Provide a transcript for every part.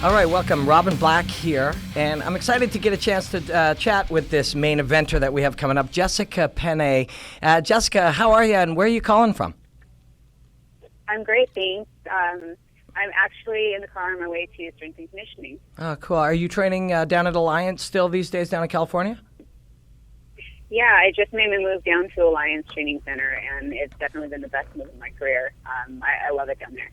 All right, welcome. Robin Black here, and I'm excited to get a chance to chat with this main eventer that we have coming up, Jessica Penne. Jessica, how are you, and where are you calling from? I'm great, thanks. I'm actually in the car on my way to strength and conditioning. Oh, cool. Are you training down at Alliance still these days down in California? Yeah, I just made my move down to Alliance Training Center, and it's definitely been the best move of my career. I love it down there.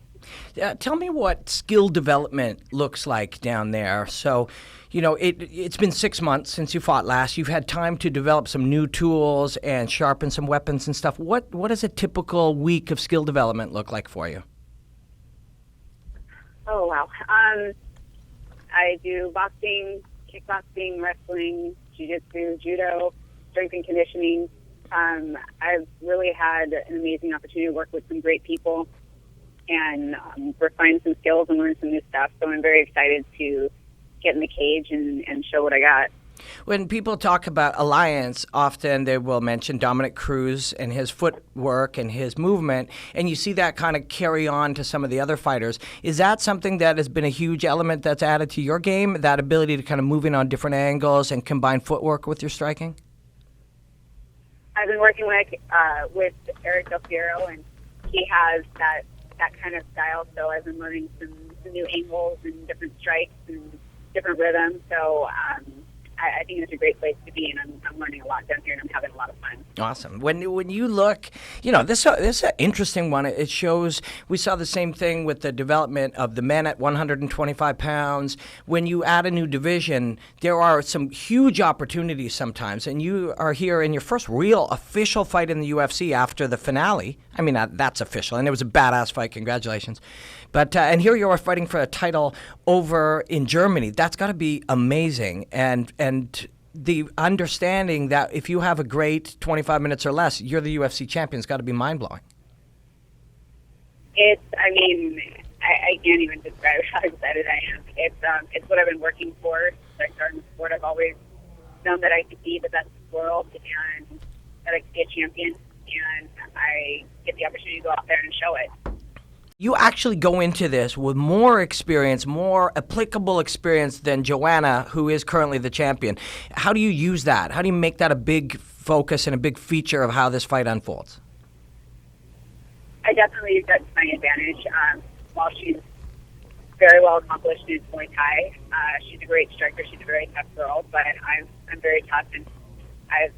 Tell me what skill development looks like down there. So, you know, it's been 6 months since you fought last. You've had time to develop some new tools and sharpen some weapons and stuff. What does a typical week of skill development look like for you? Oh, wow. I do boxing, kickboxing, wrestling, jiu-jitsu, judo, strength and conditioning. I've really had an amazing opportunity to work with some great people and refine some skills and learn some new stuff. So I'm very excited to get in the cage and show what I got. When people talk about Alliance, often they will mention Dominic Cruz and his footwork and his movement, and you see that kind of carry on to some of the other fighters. Is that something that has been a huge element that's added to your game, that ability to kind of move in on different angles and combine footwork with your striking? I've been working with Eric Del Piero, and he has that kind of style, so I've been learning some new angles and different strikes and different rhythms. So I think it's a great place to be, and I'm learning a lot down here, and I'm having a lot of fun. Awesome. When you look, you know, this is an interesting one. It shows, we saw the same thing with the development of the men at 125 pounds. When you add a new division, there are some huge opportunities sometimes, and you are here in your first real official fight in the UFC after the finale. I mean, that's official, and it was a badass fight. Congratulations. But and here you are fighting for a title over in Germany. That's got to be amazing, and the understanding that if you have a great 25 minutes or less, you're the UFC champion, has got to be mind-blowing. I can't even describe how excited I am. It's what I've been working for since I started the sport. I've always known that I could be the best in the world and that I could be a champion, and I get the opportunity to go out there and show it. You actually go into this with more experience, more applicable experience than Joanna, who is currently the champion. How do you use that? How do you make that a big focus and a big feature of how this fight unfolds? I definitely use that to my advantage. While she's very well accomplished in Muay Thai, she's a great striker. She's a very tough girl, but I'm very tough, and I've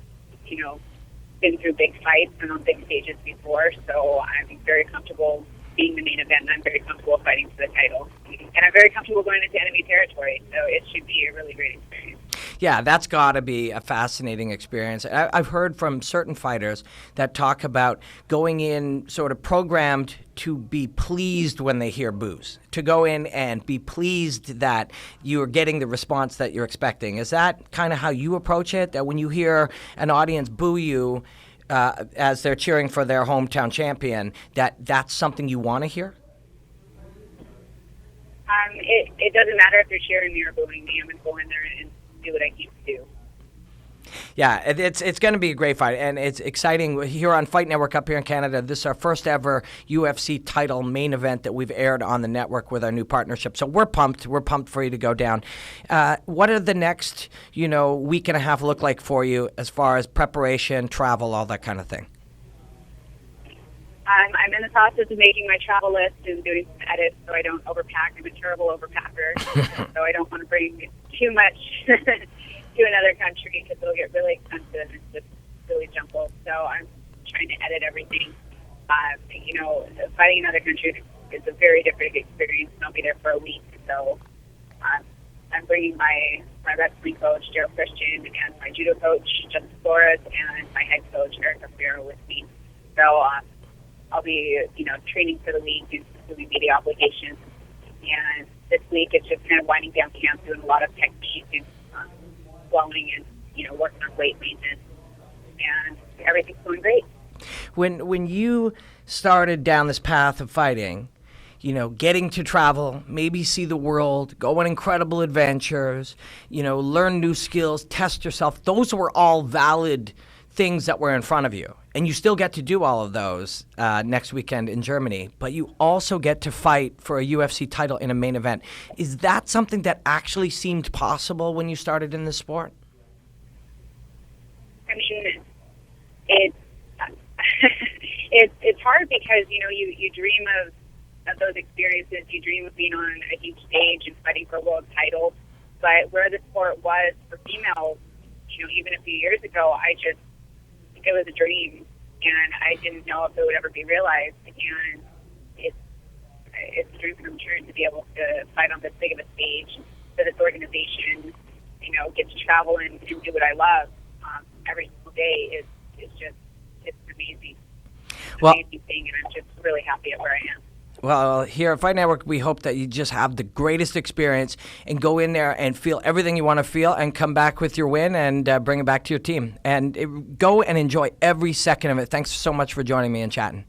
been through big fights and on big stages before, so I'm very comfortable being the main event, and I'm very comfortable fighting for the title. And I'm very comfortable going into enemy territory, so it should be a really great experience. Yeah, that's got to be a fascinating experience. I've heard from certain fighters that talk about going in sort of programmed to be pleased when they hear boos, to go in and be pleased that you are getting the response that you're expecting. Is that kind of how you approach it, that when you hear an audience boo you, as they're cheering for their hometown champion, that's something you want to hear? It doesn't matter if they're cheering me or booing me. I'm going to go in there and do what I need to do. Yeah, it's going to be a great fight, and it's exciting. Here on Fight Network up here in Canada, this is our first ever UFC title main event that we've aired on the network with our new partnership. So we're pumped. We're pumped for you to go down. What are the next, week and a half look like for you as far as preparation, travel, all that kind of thing? I'm in the process of making my travel list and doing some edits so I don't overpack. I'm a terrible overpacker, so I don't want to bring too much to another country because it'll get really expensive and just really jumbled. So I'm trying to edit everything. Fighting in another country is a very different experience, and I'll be there for a week. So I'm bringing my wrestling coach, Gerald Christian, and my judo coach, Justin Flores, and my head coach, Eric Del with me. So I'll be, training for the week and doing media obligations. And this week it's just kind of winding down camp, doing a lot of technique and flowing and, working on weight maintenance. And everything's going great. When you started down this path of fighting, getting to travel, maybe see the world, go on incredible adventures, learn new skills, test yourself, those were all valid things that were in front of you. and you still get to do all of those next weekend in Germany, but you also get to fight for a UFC title in a main event. Is that something that actually seemed possible when you started in the sport? I mean, it's hard because, you dream of those experiences. You dream of being on a huge stage and fighting for world titles. But where the sport was for females, even a few years ago, it was a dream, and I didn't know if it would ever be realized. And it's a dream come true to be able to fight on this big of a stage for this organization. Get to travel and do what I love every single day. It's amazing. Amazing thing, and I'm just really happy at where I am. Well, here at Fight Network, we hope that you just have the greatest experience and go in there and feel everything you want to feel and come back with your win and bring it back to your team. And go and enjoy every second of it. Thanks so much for joining me and chatting.